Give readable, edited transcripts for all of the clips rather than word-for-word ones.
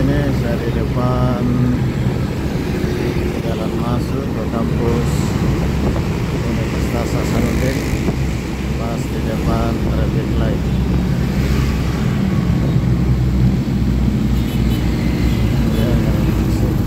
ini saya di depan jalan masuk ke kampus Universitas Hasanuddin, pas di depan traffic light. Ya, jalan masuk.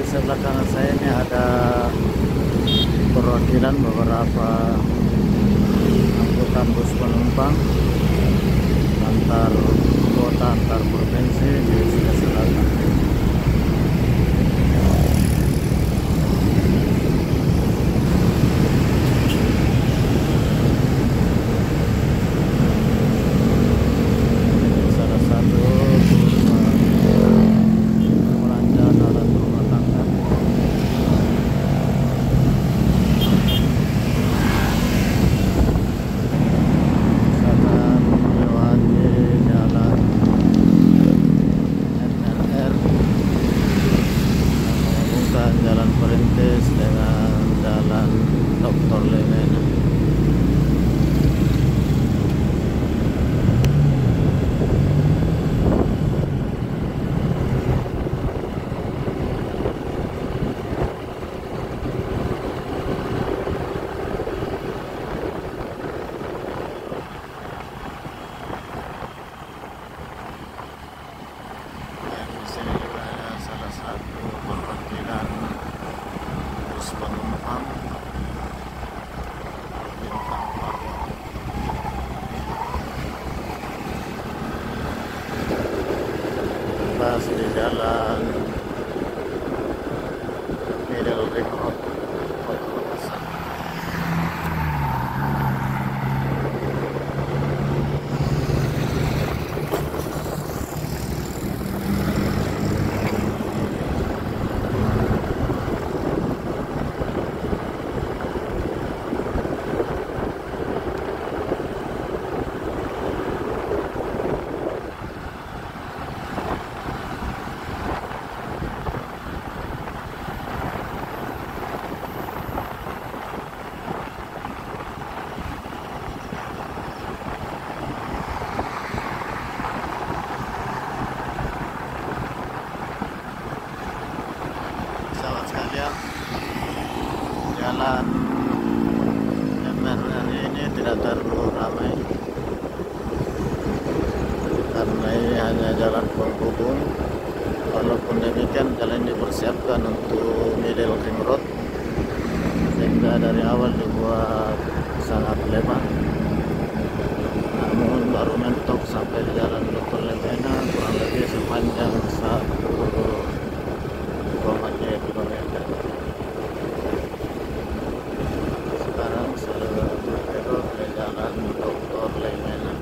Sebelah kanan saya ini ada perwakilan beberapa angkutan bus penumpang antar kota, antar provinsi di Sulawesi Selatan. Salah satu belanja alat rumah tangga. Jalan Perintis dengan jalan Dr. Lemena. Di sini juga ada salah satu perwakilan bus penumpang Bintang Parwa. Pas di jalan Middle Ring Road, Kota Makassar. Sahabat sekalian, jalan MRN ini tidak terlalu ramai karena ini hanya jalan penghubung. Walaupun demikian, jalan ini dipersiapkan untuk Middle Ring Road sehingga dari awal dibuat sangat lebar. Namun baru mentok sampai di jalan Dr. Lemena kurang lebih sepanjang 1,2 kilometer. Sekarang sudah bergerak ke jalan Dr. Lemena.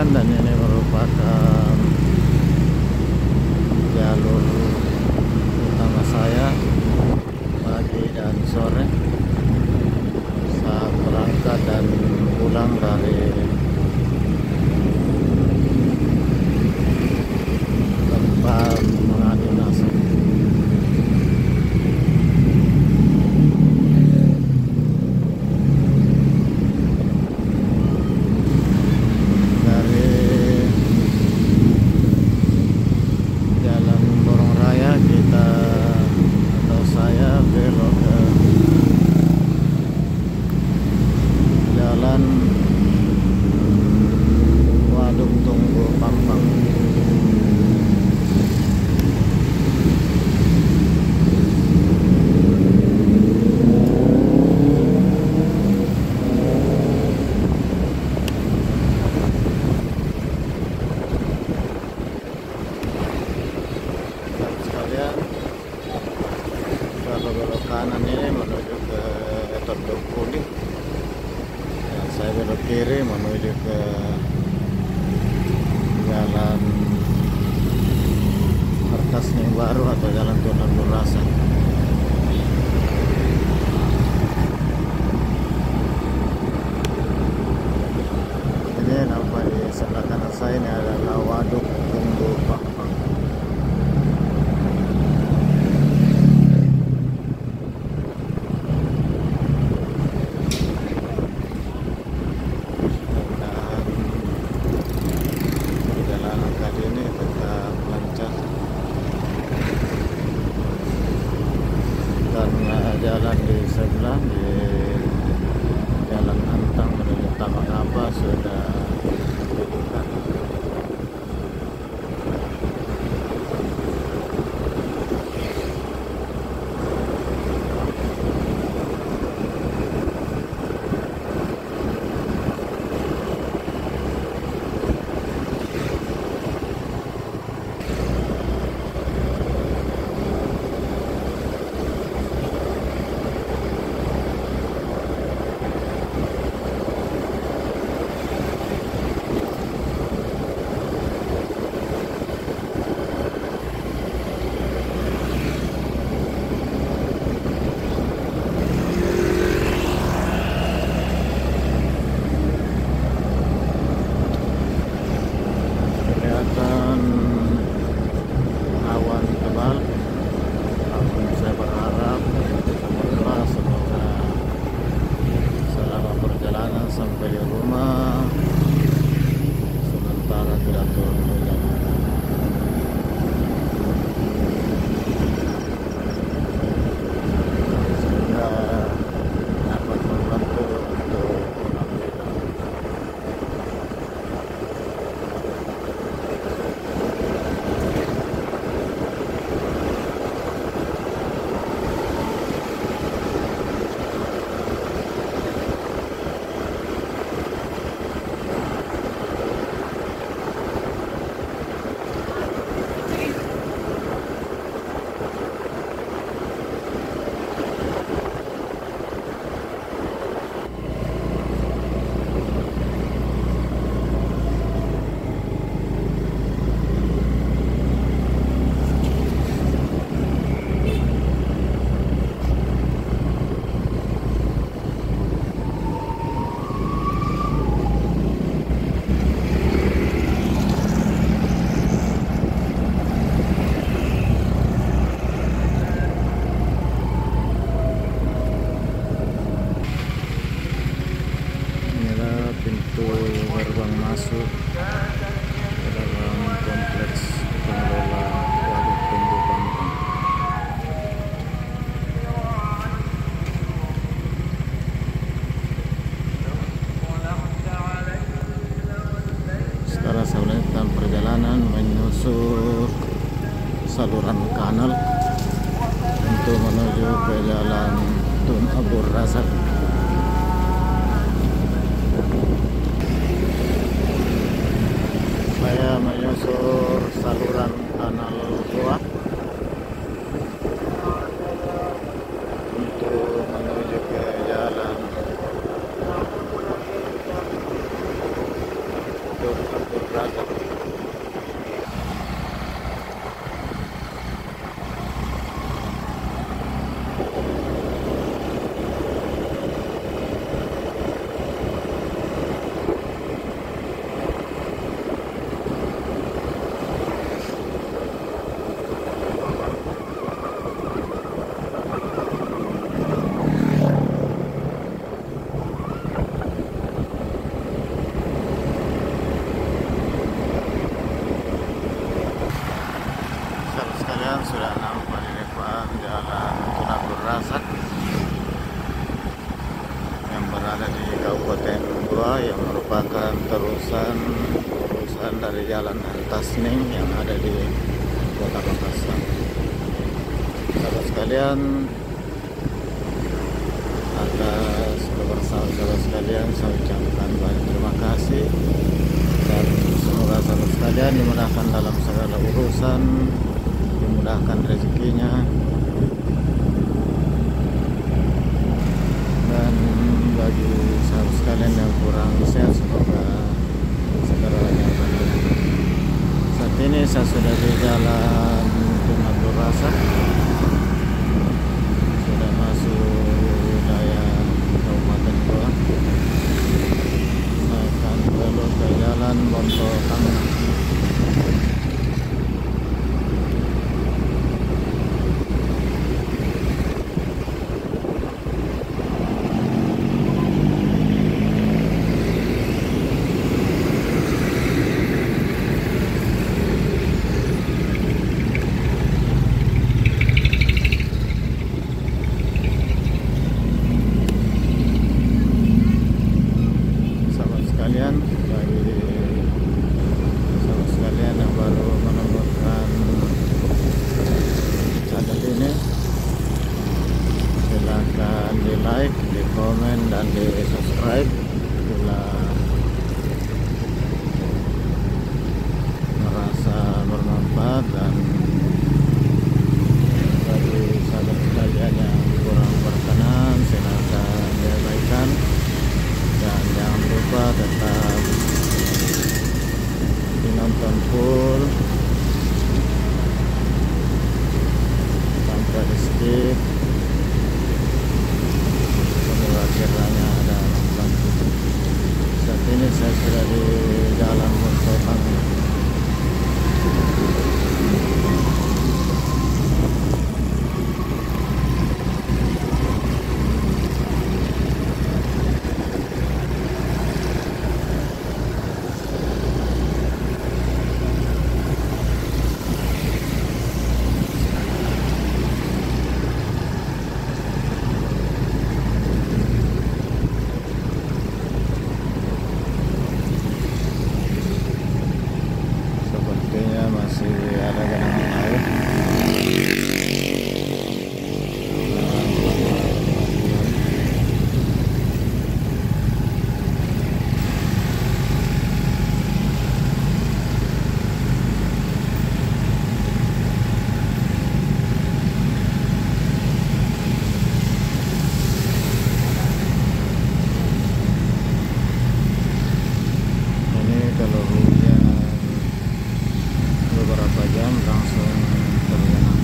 Memikan, dan ini merupakan jalur utama saya pagi dan sore saat berangkat dan pulang dari tempat mengadu nasib. Dari Jalan Borong Raya saya belok ke Jalan Waduk Tunggu Pampang. Sekalian, kalau belok kanan ini menuju ke Tondok Kuning, dan saya belok kiri menuju ke Jalan Markasning Baru atau Jalan Tunan Lurasa. Ini nampak di sebelah kanan saya ini adalah Waduk Tunggu Pampang. Perjalanan kali ini tetap lancar karena jalan di sebelah, di Jalan Antang menuju Taman Apa sudah dibuka. Kelihatan awan tebal, namun saya berharap semoga selama perjalanan sampai di rumah sementara tidak turun hujan. Sehingga dapat membantu untuk pengambilan. Pintu gerbang masuk ke dalam kompleks pengelola Waduk Tunggu Pampang. Sekarang saya melanjutkan perjalanan menyusur saluran kanal untuk menuju ke Jalan Tun Abdul Razak. Saya menyusur saluran kanal Goa untuk menuju ke Jalan Tun Abdul 2 yang merupakan terusan dari Jalan Antasning yang ada di Kota Makassar. Sahabat sekalian, atas kebersamaan sahabat sekalian saya ucapkan banyak terima kasih, dan semoga sahabat sekalian dimudahkan dalam segala urusan, dimudahkan rezekinya, dan bagi sahabat sekalian yang kurang sehat semoga segera nyambung. Saat ini saya sudah di Jalan Abdul Razak, sudah masuk wilayah Kabupaten Goa. Saya akan belok ke Jalan Bonto Tangah. Bagi sahabat sekalian yang baru menemukan channel ini, silahkan di like, di komen, dan di subscribe bila merasa bermanfaat. Dan bagi sahabat sekalian yang kurang berkenan silahkan diabaikan. Dan jangan lupa tetap dinonton full tanpa di skip. Semoga kiranya ada membantu. Saat ini saya sudah di Jalan Bonto Tangah. Masih ada genangan air. Ini kalau hujan beberapa jam langsung tergenang.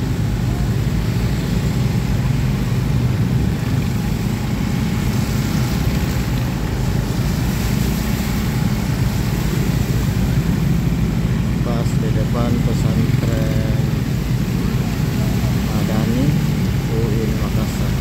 Pas di depan pesantren Madani UIN Makassar.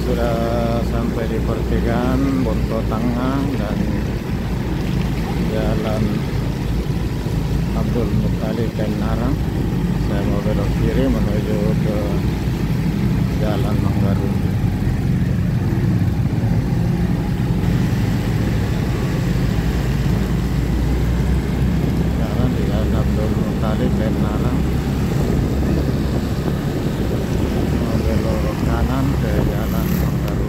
Sudah sampai di pertigaan Bonto Tangah dan Jalan Abdul Muttalib dan Narang. Saya mau belok kiri menuju ke Jalan Manggaru. Jalan di Jalan Abdul Muttalib dan Narang. Belok kanan ke Jalan Manggaru.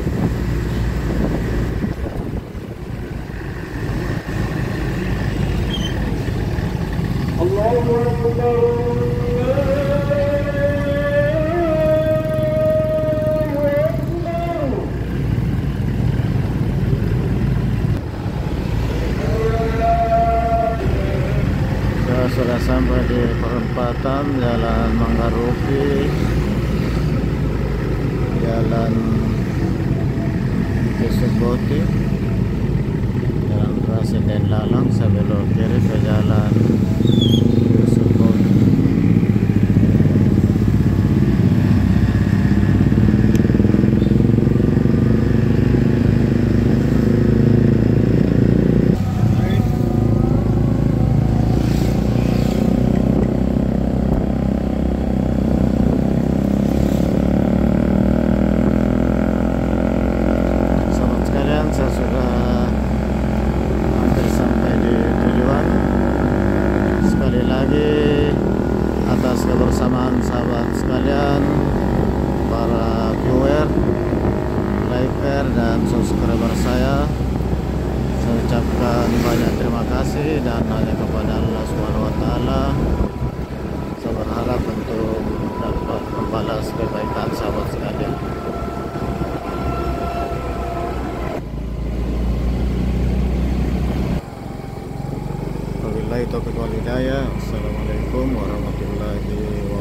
Sudah sampai di perempatan Jalan Manggarupi, Jalan Kisuboti, Jalan Presiden Lalang. Saya belok kiri ke Jalan Kisuboti. Saya sudah hampir sampai di tujuan. Sekali lagi atas kebersamaan sahabat sekalian, para viewer, liker dan subscriber saya ucapkan banyak terima kasih dan hanya kepada Allah Subhanahu wa taala. Saya berharap untuk dapat membalas kebaikan sahabat sekalian. Wabillahi taufiq wal hidayah. Assalamualaikum warahmatullahi wabarakatuh.